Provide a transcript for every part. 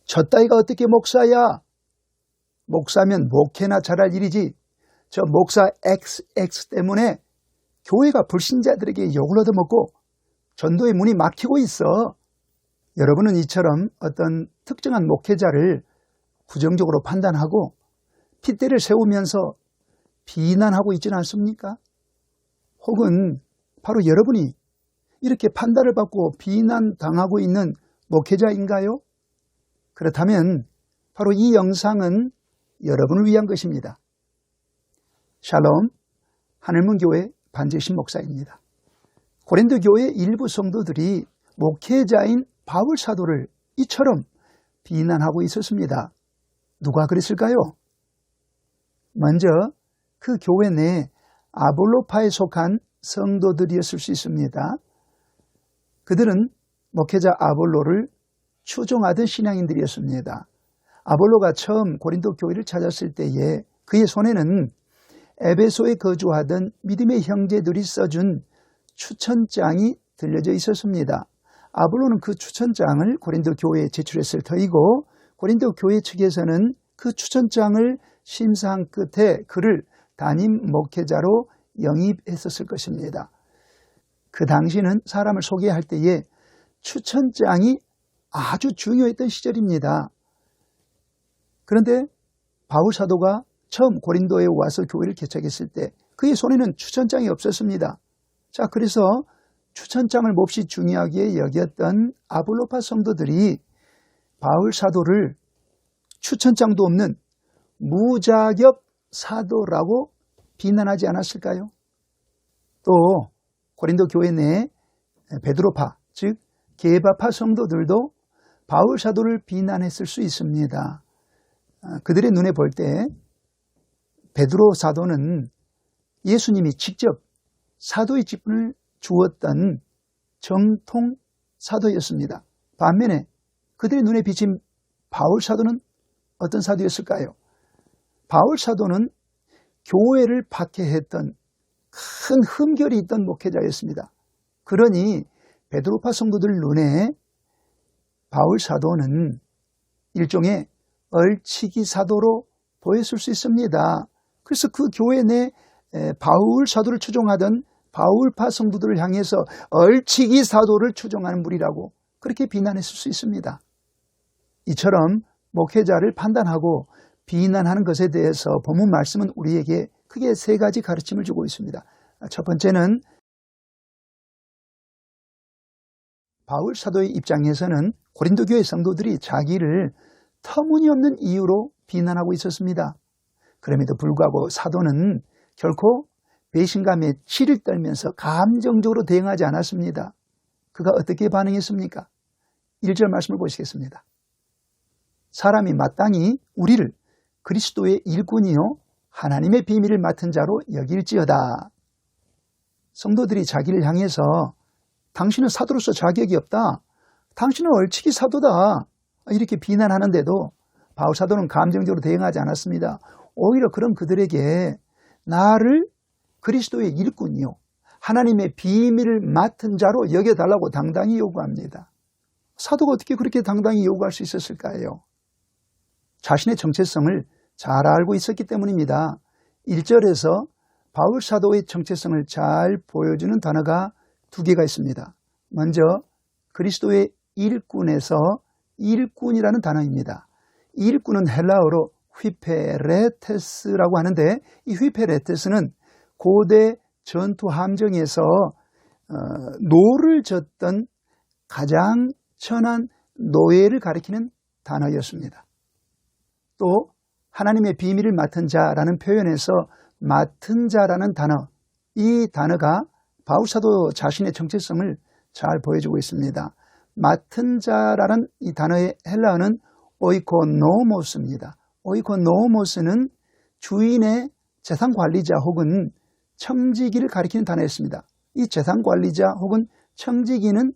저 따위가 어떻게 목사야? 목사면 목회나 잘할 일이지. 저 목사 XX 때문에 교회가 불신자들에게 욕을 얻어먹고 전도의 문이 막히고 있어. 여러분은 이처럼 어떤 특정한 목회자를 부정적으로 판단하고 핏대를 세우면서 비난하고 있지는 않습니까? 혹은 바로 여러분이 이렇게 판단을 받고 비난당하고 있는 목회자인가요? 그렇다면 바로 이 영상은 여러분을 위한 것입니다. 샬롬, 하늘문교회 반재신 목사입니다. 고린도 교회 일부 성도들이 목회자인 바울 사도를 이처럼 비난하고 있었습니다. 누가 그랬을까요? 먼저 그 교회 내 아볼로파에 속한 성도들이었을 수 있습니다. 그들은 목회자 아볼로를 추종하던 신앙인들이었습니다. 아볼로가 처음 고린도 교회를 찾았을 때에 그의 손에는 에베소에 거주하던 믿음의 형제들이 써준 추천장이 들려져 있었습니다. 아볼로는 그 추천장을 고린도 교회에 제출했을 터이고 고린도 교회 측에서는 그 추천장을 심사한 끝에 그를 담임 목회자로 영입했었을 것입니다. 그 당시는 사람을 소개할 때에 추천장이 아주 중요했던 시절입니다. 그런데 바울 사도가 처음 고린도에 와서 교회를 개척했을 때 그의 손에는 추천장이 없었습니다. 자, 그래서 추천장을 몹시 중요하게 여겼던 아볼로파 성도들이 바울 사도를 추천장도 없는 무자격 사도라고 비난하지 않았을까요? 또 고린도 교회 내 베드로파, 즉 게바파 성도들도 바울 사도를 비난했을 수 있습니다. 그들의 눈에 볼 때 베드로 사도는 예수님이 직접 사도의 직분을 주었던 정통 사도였습니다. 반면에 그들의 눈에 비친 바울 사도는 어떤 사도였을까요? 바울 사도는 교회를 박해했던 큰 흠결이 있던 목회자였습니다. 그러니 베드로파 성도들 눈에 바울 사도는 일종의 얼치기 사도로 보였을 수 있습니다. 그래서 그 교회 내 바울 사도를 추종하던 바울파 성도들을 향해서 얼치기 사도를 추종하는 무리라고 그렇게 비난했을 수 있습니다. 이처럼 목회자를 판단하고 비난하는 것에 대해서 본문 말씀은 우리에게 크게 세 가지 가르침을 주고 있습니다. 첫 번째는 바울 사도의 입장에서는 고린도 교회 성도들이 자기를 터무니없는 이유로 비난하고 있었습니다. 그럼에도 불구하고 사도는 결코 배신감에 치를 떨면서 감정적으로 대응하지 않았습니다. 그가 어떻게 반응했습니까? 1절 말씀을 보시겠습니다. 사람이 마땅히 우리를 그리스도의 일꾼이요 하나님의 비밀을 맡은 자로 여길지어다. 성도들이 자기를 향해서 당신은 사도로서 자격이 없다. 당신은 얼치기 사도다. 이렇게 비난하는데도 바울 사도는 감정적으로 대응하지 않았습니다. 오히려 그런 그들에게 나를 그리스도의 일꾼이요 하나님의 비밀을 맡은 자로 여겨달라고 당당히 요구합니다. 사도가 어떻게 그렇게 당당히 요구할 수 있었을까요? 자신의 정체성을 잘 알고 있었기 때문입니다. 1절에서 바울 사도의 정체성을 잘 보여주는 단어가 두 개가 있습니다. 먼저 그리스도의 일꾼에서 일꾼이라는 단어입니다. 이 일꾼은 헬라어로 휘페레테스라고 하는데 이 휘페레테스는 고대 전투 함정에서 노를 젓던 가장 천한 노예를 가리키는 단어였습니다. 또 하나님의 비밀을 맡은 자라는 표현에서 맡은 자라는 단어, 이 단어가 바울 사도 자신의 정체성을 잘 보여주고 있습니다. 맡은 자라는 이 단어의 헬라어는 오이코노모스입니다. 오이코노모스는 주인의 재산 관리자 혹은 청지기를 가리키는 단어였습니다. 이 재산 관리자 혹은 청지기는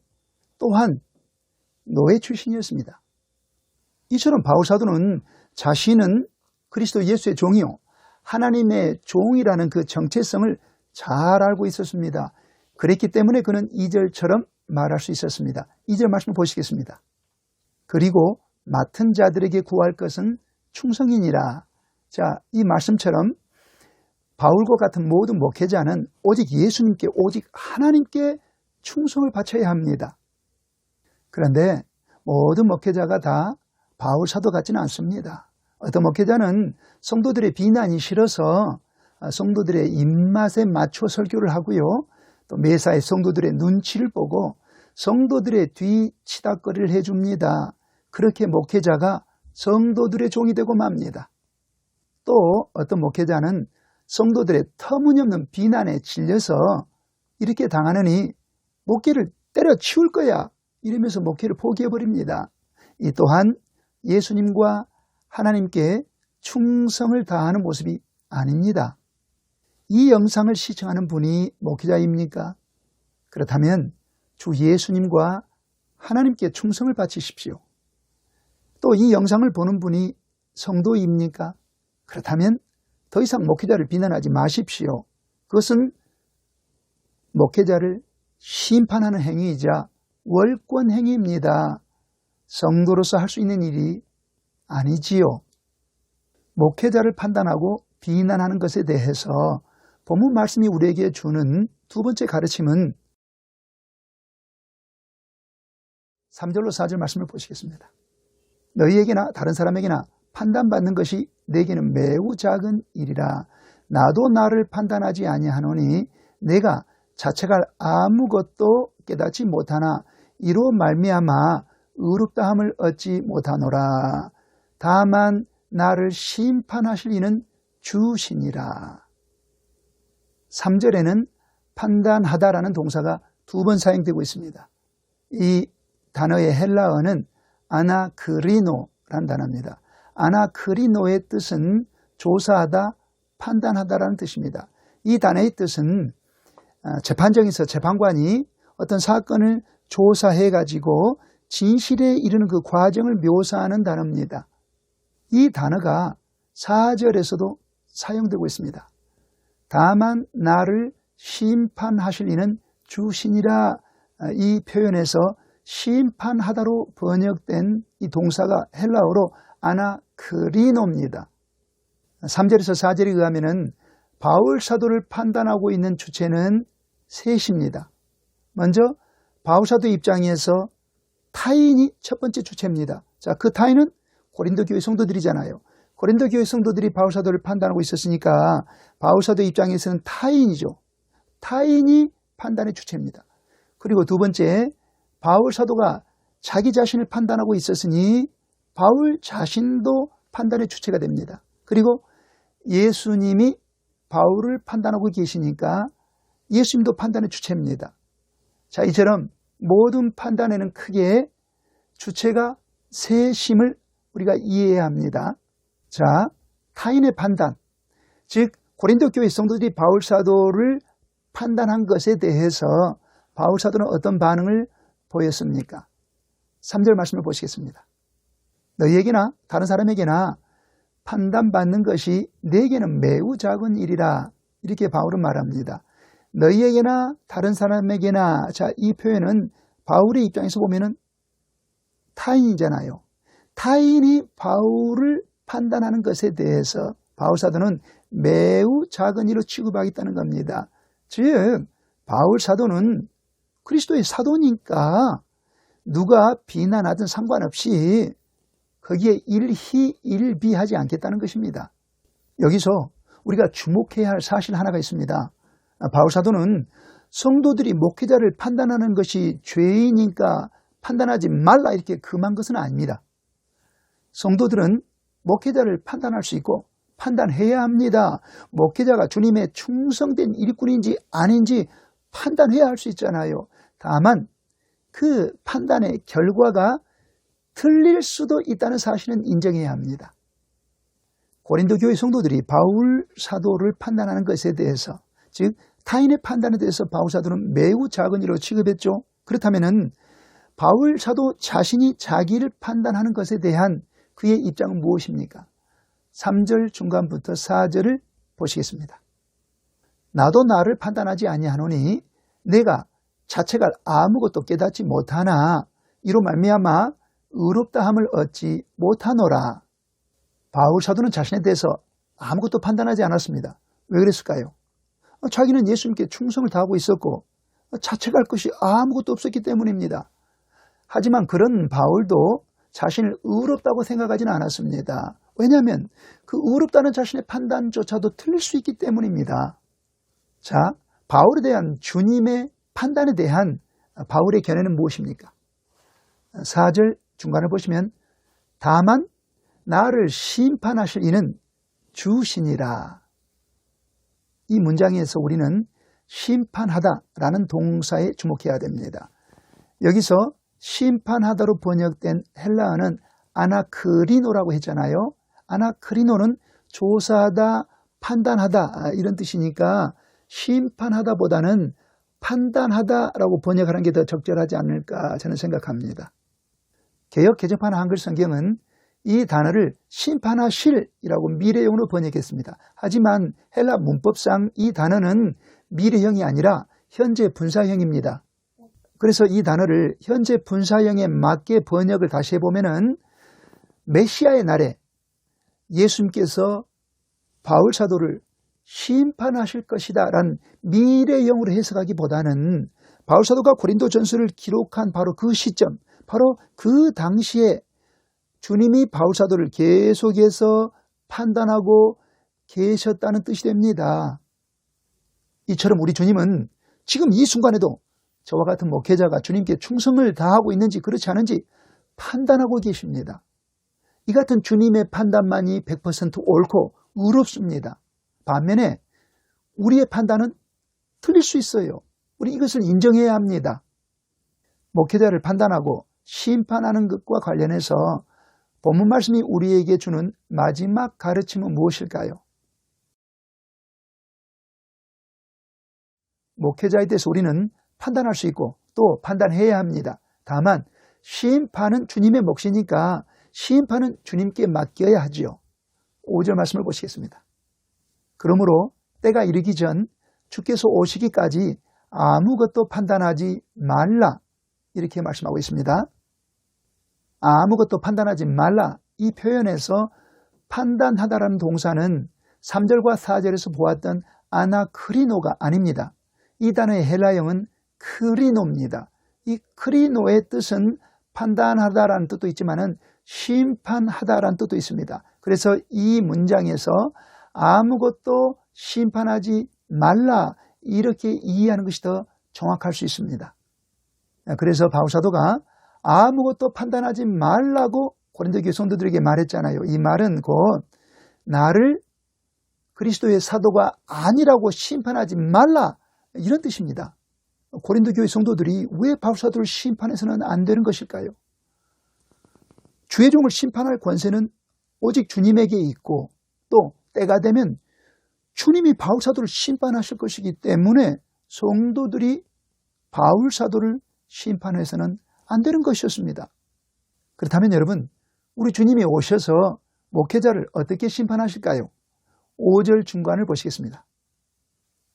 또한 노예 출신이었습니다. 이처럼 바울 사도는 자신은 그리스도 예수의 종이요 하나님의 종이라는 그 정체성을 잘 알고 있었습니다. 그랬기 때문에 그는 2절처럼 말할 수 있었습니다. 2절 말씀을 보시겠습니다. 그리고 맡은 자들에게 구할 것은 충성이니라. 자, 이 말씀처럼 바울과 같은 모든 목회자는 오직 예수님께, 오직 하나님께 충성을 바쳐야 합니다. 그런데 모든 목회자가 다 바울 사도 같지는 않습니다. 어떤 목회자는 성도들의 비난이 싫어서 성도들의 입맛에 맞춰 설교를 하고요. 또 매사에 성도들의 눈치를 보고 성도들의 뒤 치닥거리를 해줍니다. 그렇게 목회자가 성도들의 종이 되고 맙니다. 또 어떤 목회자는 성도들의 터무니없는 비난에 질려서 이렇게 당하느니 목회를 때려치울 거야 이러면서 목회를 포기해버립니다. 이 또한 예수님과 하나님께 충성을 다하는 모습이 아닙니다. 이 영상을 시청하는 분이 목회자입니까? 그렇다면 주 예수님과 하나님께 충성을 바치십시오. 또 이 영상을 보는 분이 성도입니까? 그렇다면 더 이상 목회자를 비난하지 마십시오. 그것은 목회자를 심판하는 행위이자 월권 행위입니다. 성도로서 할 수 있는 일이 아니지요. 목회자를 판단하고 비난하는 것에 대해서 본문 말씀이 우리에게 주는 두 번째 가르침은 3절로 4절 말씀을 보시겠습니다. 너희에게나 다른 사람에게나 판단받는 것이 내게는 매우 작은 일이라. 나도 나를 판단하지 아니하노니 내가 자책할 아무것도 깨닫지 못하나 이로 말미암아 의롭다함을 얻지 못하노라. 다만 나를 심판하실 이는 주시니라. 3절에는 판단하다라는 동사가 두 번 사용되고 있습니다. 이 단어의 헬라어는 아나크리노라는 단어입니다. 아나크리노의 뜻은 조사하다, 판단하다라는 뜻입니다. 이 단어의 뜻은 재판정에서 재판관이 어떤 사건을 조사해가지고 진실에 이르는 그 과정을 묘사하는 단어입니다. 이 단어가 4절에서도 사용되고 있습니다. 다만 나를 심판하실 이는 주시니라. 이 표현에서 심판하다로 번역된 이 동사가 헬라어로 아나크리노입니다. 3절에서 4절에 의하면 바울 사도를 판단하고 있는 주체는 셋입니다. 먼저 바울 사도 입장에서 타인이 첫 번째 주체입니다. 자, 그 타인은 고린도 교회 성도들이잖아요. 고린도 교회 성도들이 바울 사도를 판단하고 있었으니까 바울 사도 입장에서는 타인이죠. 타인이 판단의 주체입니다. 그리고 두 번째, 바울 사도가 자기 자신을 판단하고 있었으니 바울 자신도 판단의 주체가 됩니다. 그리고 예수님이 바울을 판단하고 계시니까 예수님도 판단의 주체입니다. 자, 이처럼 모든 판단에는 크게 주체가 셋임을 우리가 이해해야 합니다. 자, 타인의 판단, 즉 고린도 교회 성도들이 바울 사도를 판단한 것에 대해서 바울 사도는 어떤 반응을 보였습니까? 3절 말씀을 보시겠습니다. 너희에게나 다른 사람에게나 판단받는 것이 내게는 매우 작은 일이라. 이렇게 바울은 말합니다. 너희에게나 다른 사람에게나. 자, 이 표현은 바울의 입장에서 보면은 타인이잖아요. 타인이 바울을 판단하는 것에 대해서 바울 사도는 매우 작은 일로 취급하겠다는 겁니다. 즉 바울 사도는 그리스도의 사도니까 누가 비난하든 상관없이 거기에 일희일비하지 않겠다는 것입니다. 여기서 우리가 주목해야 할 사실 하나가 있습니다. 바울 사도는 성도들이 목회자를 판단하는 것이 죄이니까 판단하지 말라 이렇게 금한 것은 아닙니다. 성도들은 목회자를 판단할 수 있고 판단해야 합니다. 목회자가 주님의 충성된 일꾼인지 아닌지 판단해야 할 수 있잖아요. 다만 그 판단의 결과가 틀릴 수도 있다는 사실은 인정해야 합니다. 고린도 교회 성도들이 바울 사도를 판단하는 것에 대해서, 즉 타인의 판단에 대해서 바울 사도는 매우 작은 일로 취급했죠. 그렇다면 바울 사도 자신이 자기를 판단하는 것에 대한 그의 입장은 무엇입니까? 3절 중간부터 4절을 보시겠습니다. 나도 나를 판단하지 아니하노니 내가 자책할 아무것도 깨닫지 못하나 이로 말미암아 의롭다함을 얻지 못하노라. 바울 사도는 자신에 대해서 아무것도 판단하지 않았습니다. 왜 그랬을까요? 자기는 예수님께 충성을 다하고 있었고 자책할 것이 아무것도 없었기 때문입니다. 하지만 그런 바울도 자신을 의롭다고 생각하지는 않았습니다. 왜냐하면 그 의롭다는 자신의 판단조차도 틀릴 수 있기 때문입니다. 자, 바울에 대한 주님의 판단에 대한 바울의 견해는 무엇입니까? 4절 중간을 보시면 다만 나를 심판하실 이는 주시니라. 이 문장에서 우리는 심판하다라는 동사에 주목해야 됩니다. 여기서 심판하다로 번역된 헬라어는 아나크리노라고 했잖아요. 아나크리노는 조사하다, 판단하다 이런 뜻이니까 심판하다보다는 판단하다라고 번역하는 게 더 적절하지 않을까 저는 생각합니다. 개역 개정판 한글 성경은 이 단어를 심판하실이라고 미래형으로 번역했습니다. 하지만 헬라 문법상 이 단어는 미래형이 아니라 현재 분사형입니다. 그래서 이 단어를 현재 분사형에 맞게 번역을 다시 해보면은 메시아의 날에 예수님께서 바울 사도를 심판하실 것이다 라는 미래형으로 해석하기보다는 바울 사도가 고린도 전서를 기록한 바로 그 시점, 바로 그 당시에 주님이 바울 사도를 계속해서 판단하고 계셨다는 뜻이 됩니다. 이처럼 우리 주님은 지금 이 순간에도 저와 같은 목회자가 주님께 충성을 다하고 있는지 그렇지 않은지 판단하고 계십니다. 이 같은 주님의 판단만이 100% 옳고 의롭습니다. 반면에 우리의 판단은 틀릴 수 있어요. 우리 이것을 인정해야 합니다. 목회자를 판단하고 심판하는 것과 관련해서 본문 말씀이 우리에게 주는 마지막 가르침은 무엇일까요? 목회자에 대해서 우리는 판단할 수 있고 또 판단해야 합니다. 다만 심판은 주님의 몫이니까 심판은 주님께 맡겨야 하지요. 5절 말씀을 보시겠습니다. 그러므로 때가 이르기 전 주께서 오시기까지 아무것도 판단하지 말라 이렇게 말씀하고 있습니다. 아무것도 판단하지 말라 이 표현에서 판단하다라는 동사는 3절과 4절에서 보았던 아나크리노가 아닙니다. 이 단어의 헬라형은 크리노입니다. 이 크리노의 뜻은 판단하다라는 뜻도 있지만은 심판하다라는 뜻도 있습니다. 그래서 이 문장에서 아무것도 심판하지 말라 이렇게 이해하는 것이 더 정확할 수 있습니다. 그래서 바울 사도가 아무것도 판단하지 말라고 고린도 교회 성도들에게 말했잖아요. 이 말은 곧 나를 그리스도의 사도가 아니라고 심판하지 말라 이런 뜻입니다. 고린도 교회 성도들이 왜 바울 사도를 심판해서는 안 되는 것일까요? 주의 종을 심판할 권세는 오직 주님에게 있고 또 때가 되면 주님이 바울 사도를 심판하실 것이기 때문에 성도들이 바울 사도를 심판해서는 안 되는 것이었습니다. 그렇다면 여러분, 우리 주님이 오셔서 목회자를 어떻게 심판하실까요? 5절 중간을 보시겠습니다.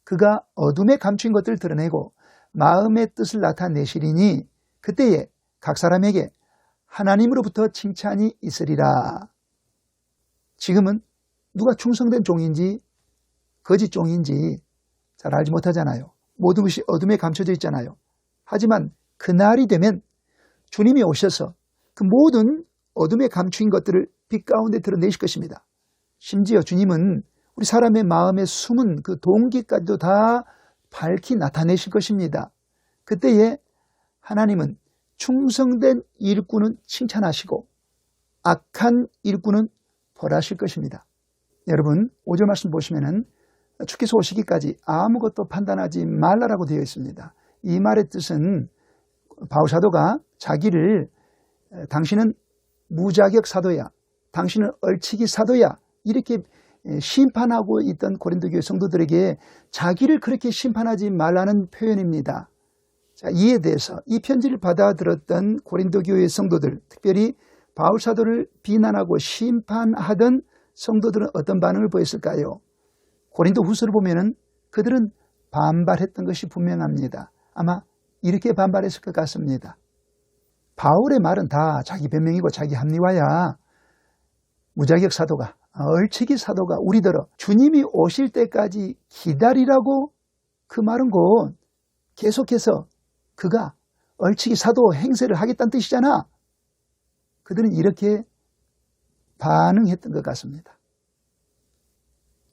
그가 어둠에 감춘 것들을 드러내고 마음의 뜻을 나타내시리니 그때에 각 사람에게 하나님으로부터 칭찬이 있으리라. 지금은 누가 충성된 종인지 거짓 종인지 잘 알지 못하잖아요. 모든 것이 어둠에 감춰져 있잖아요. 하지만 그날이 되면 주님이 오셔서 그 모든 어둠에 감춘 것들을 빛 가운데 드러내실 것입니다. 심지어 주님은 우리 사람의 마음에 숨은 그 동기까지도 다 밝히 나타내실 것입니다. 그때에 하나님은 충성된 일꾼은 칭찬하시고 악한 일꾼은 벌하실 것입니다. 여러분 5절 말씀 보시면은 주께서 오시기까지 아무것도 판단하지 말라라고 되어 있습니다. 이 말의 뜻은 바울 사도가 자기를 당신은 무자격 사도야, 당신은 얼치기 사도야 이렇게 심판하고 있던 고린도 교회 성도들에게 자기를 그렇게 심판하지 말라는 표현입니다. 자, 이에 대해서 이 편지를 받아들었던 고린도 교회 성도들, 특별히 바울 사도를 비난하고 심판하던 성도들은 어떤 반응을 보였을까요? 고린도 후서를 보면은 그들은 반발했던 것이 분명합니다. 아마 이렇게 반발했을 것 같습니다. 바울의 말은 다 자기 변명이고 자기 합리화야. 무자격 사도가, 얼치기 사도가 우리더러 주님이 오실 때까지 기다리라고 그 말은 곧 계속해서 그가 얼치기 사도 행세를 하겠다는 뜻이잖아. 그들은 이렇게 반응했던 것 같습니다.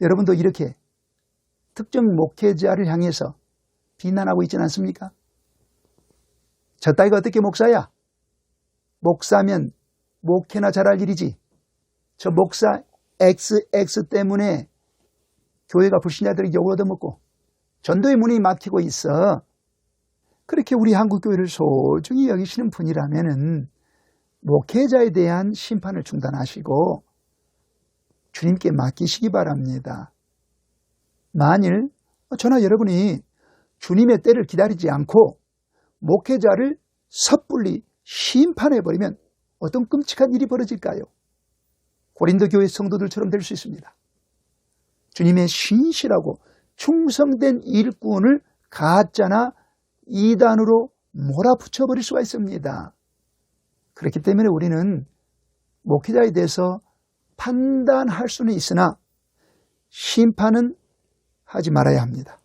여러분도 이렇게 특정 목회자를 향해서 비난하고 있지는 않습니까? 저 따위가 어떻게 목사야? 목사면 목회나 잘할 일이지. 저 목사 XX 때문에 교회가 불신자들이 욕을 얻어먹고 전도의 문이 막히고 있어. 그렇게 우리 한국교회를 소중히 여기시는 분이라면 목회자에 대한 심판을 중단하시고 주님께 맡기시기 바랍니다. 만일 저나 여러분이 주님의 때를 기다리지 않고 목회자를 섣불리 심판해버리면 어떤 끔찍한 일이 벌어질까요? 고린도 교회 성도들처럼 될 수 있습니다. 주님의 신실하고 충성된 일꾼을 가짜나 이단으로 몰아붙여버릴 수가 있습니다. 그렇기 때문에 우리는 목회자에 대해서 판단할 수는 있으나 심판은 하지 말아야 합니다.